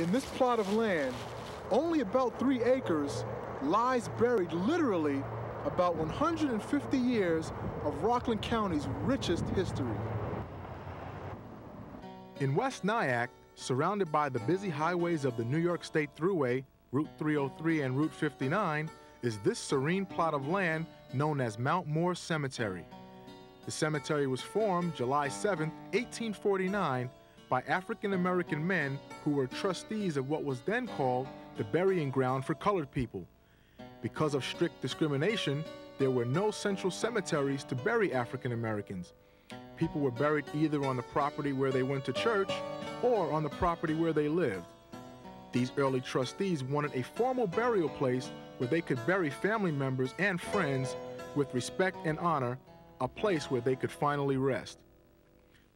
In this plot of land, only about 3 acres lies buried literally about 150 years of Rockland County's richest history. In West Nyack, surrounded by the busy highways of the New York State Thruway, Route 303 and Route 59, is this serene plot of land known as Mount Moor Cemetery. The cemetery was formed July 7, 1849, by African-American men who were trustees of what was then called the burying ground for colored people. Because of strict discrimination, there were no central cemeteries to bury African Americans. People were buried either on the property where they went to church or on the property where they lived. These early trustees wanted a formal burial place where they could bury family members and friends with respect and honor, a place where they could finally rest.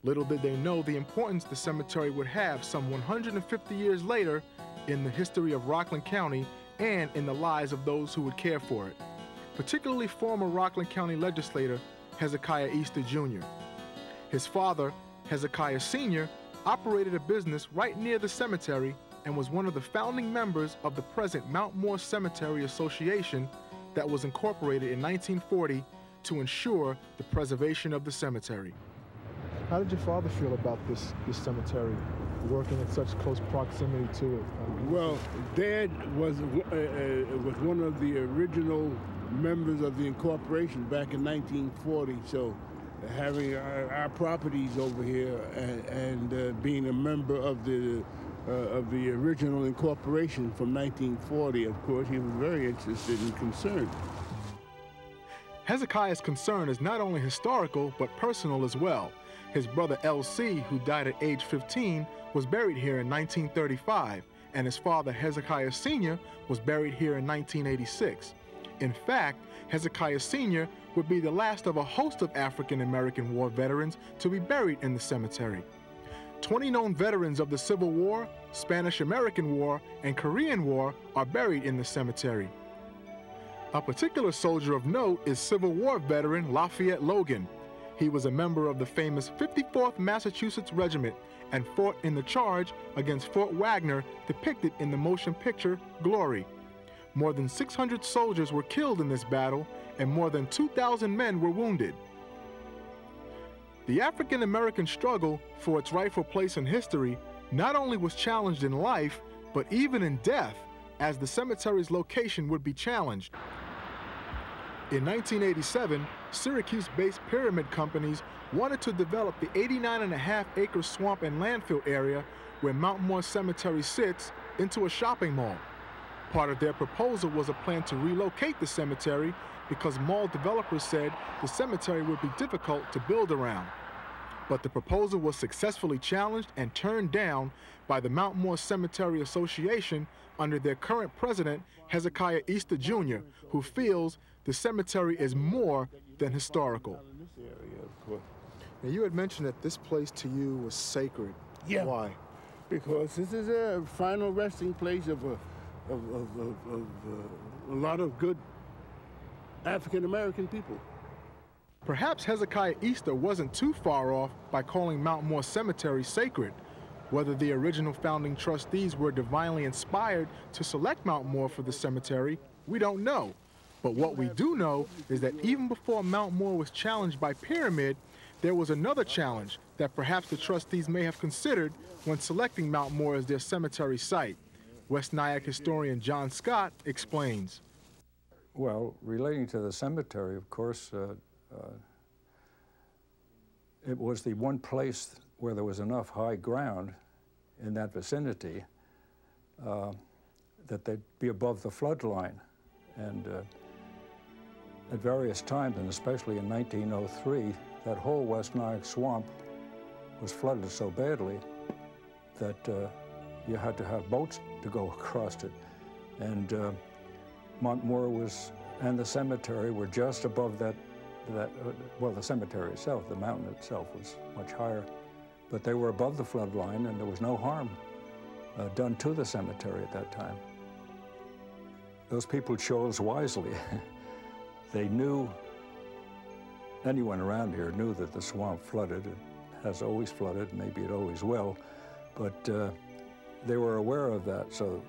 Little did they know the importance the cemetery would have some 150 years later in the history of Rockland County and in the lives of those who would care for it, particularly former Rockland County legislator Hezekiah Easter Jr. His father, Hezekiah Sr., operated a business right near the cemetery and was one of the founding members of the present Mount Moor Cemetery Association that was incorporated in 1940 to ensure the preservation of the cemetery. How did your father feel about this cemetery, working in such close proximity to it? Well, Dad was one of the original members of the incorporation back in 1940, so having our properties over here and being a member of the original incorporation from 1940, of course, he was very interested and concerned. Hezekiah's concern is not only historical, but personal as well. His brother L.C., who died at age 15, was buried here in 1935, and his father Hezekiah Sr. was buried here in 1986. In fact, Hezekiah Sr. would be the last of a host of African-American war veterans to be buried in the cemetery. 20 known veterans of the Civil War, Spanish-American War, and Korean War are buried in the cemetery. A particular soldier of note is Civil War veteran Lafayette Logan. He was a member of the famous 54th Massachusetts Regiment and fought in the charge against Fort Wagner depicted in the motion picture Glory. More than 600 soldiers were killed in this battle and more than 2,000 men were wounded. The African-American struggle for its rightful place in history not only was challenged in life, but even in death, as the cemetery's location would be challenged. In 1987, Syracuse-based pyramid companies wanted to develop the 89.5-acre swamp and landfill area where Mount Moor Cemetery sits into a shopping mall. Part of their proposal was a plan to relocate the cemetery because mall developers said the cemetery would be difficult to build around. But the proposal was successfully challenged and turned down by the Mount Moor Cemetery Association under their current president, Hezekiah Easter Jr., who feels the cemetery is more than historical. Now, you had mentioned that this place to you was sacred. Yeah. Why? Because this is a final resting place of a lot of good African-American people. Perhaps Hezekiah Easter wasn't too far off by calling Mount Moor Cemetery sacred. Whether the original founding trustees were divinely inspired to select Mount Moor for the cemetery, we don't know. But what we do know is that even before Mount Moor was challenged by Pyramid, there was another challenge that perhaps the trustees may have considered when selecting Mount Moor as their cemetery site. West Nyack historian John Scott explains. Well, relating to the cemetery, of course, it was the one place where there was enough high ground in that vicinity that they'd be above the flood line. And at various times, and especially in 1903, that whole West Nyack swamp was flooded so badly that you had to have boats to go across it. And Mount Moor and the cemetery were just above well, the cemetery itself, the mountain itself was much higher, but they were above the flood line, and there was no harm done to the cemetery at that time. Those people chose wisely. They knew, anyone around here knew that the swamp flooded. It has always flooded, maybe it always will, but they were aware of that, so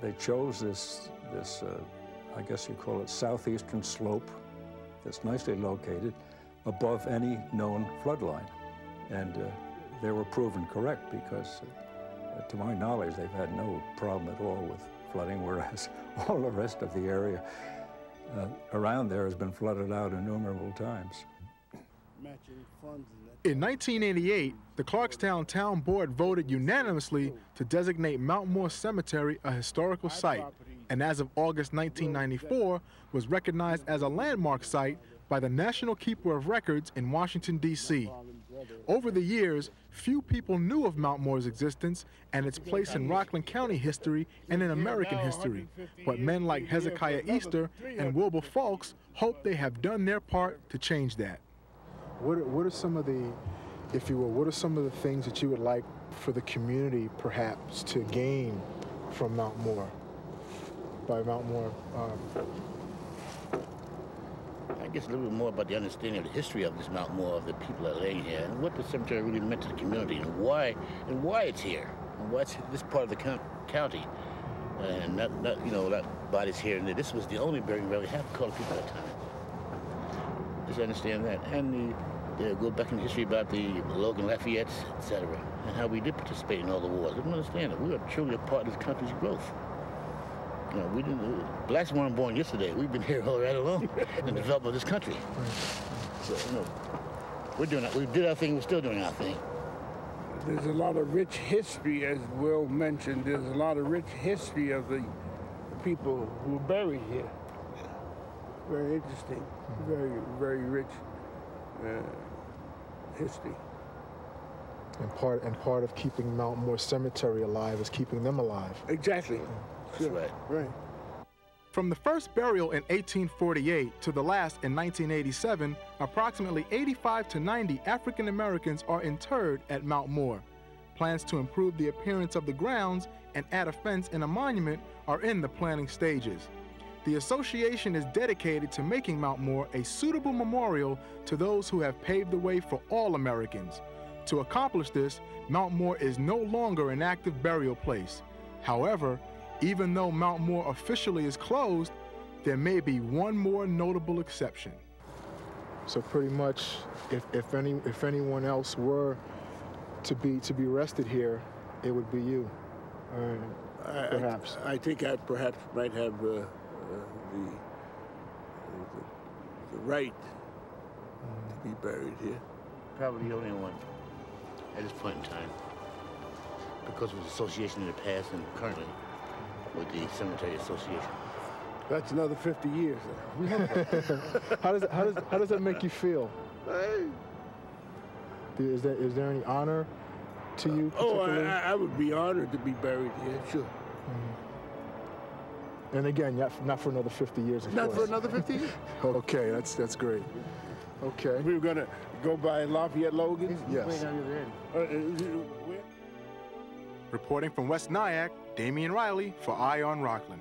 they chose this I guess you call it southeastern slope that's nicely located above any known flood line. And they were proven correct because, to my knowledge, they've had no problem at all with flooding, whereas all the rest of the area around there has been flooded out innumerable times. In 1988, the Clarkstown Town Board voted unanimously to designate Mount Moor Cemetery a historical site, and as of August 1994, was recognized as a landmark site by the National Keeper of Records in Washington, D.C. Over the years, few people knew of Mount Moor's existence and its place in Rockland County history and in American history, but men like Hezekiah Easter and Wilbur Falks hope they have done their part to change that. What are some of the, if you will, what are some of the things that you would like for the community perhaps to gain from Mount Moor, by Mount Moor? I guess a little bit more about the understanding of the history of this Mount Moor, of the people that are laying here, and what the cemetery really meant to the community, and why it's here, and why it's this part of the county, and not bodies here and there. This was the only burying ground we had for colored people at the time. Just understand that, and go back in history about the Logan Lafayette, etc., and how we did participate in all the wars. Let them understand that we are truly a part of this country's growth. You know, we didn't. Blacks weren't born yesterday. We've been here all right along in the development of this country. So, we're doing that. We did our thing. We're still doing our thing. There's a lot of rich history, as Will mentioned. There's a lot of rich history of the people who are buried here. Very interesting. Very, very rich history. And part of keeping Mount Moor Cemetery alive is keeping them alive. Exactly. That's right. Right. From the first burial in 1848 to the last in 1987, approximately 85 to 90 African Americans are interred at Mount Moor. Plans to improve the appearance of the grounds and add a fence and a monument are in the planning stages. The association is dedicated to making Mount Moor a suitable memorial to those who have paved the way for all Americans. To accomplish this, Mount Moor is no longer an active burial place. However, even though Mount Moor officially is closed, there may be one more notable exception. So pretty much, if anyone else were to be rested here, it would be you, perhaps. I think I perhaps might have the right to be buried here. Probably the only one at this point in time, because of the association in the past and currently with the Cemetery Association. That's another 50 years. How does that make you feel? Is there any honor to you? Oh, I would be honored to be buried here, sure. And again, not for another 50 years, of Not course. for another 50 years? Okay, that's great. Okay. We were gonna go by Lafayette Logan? Yes. Way down the other end. Reporting from West Nyack, Damian Riley for On Rockland.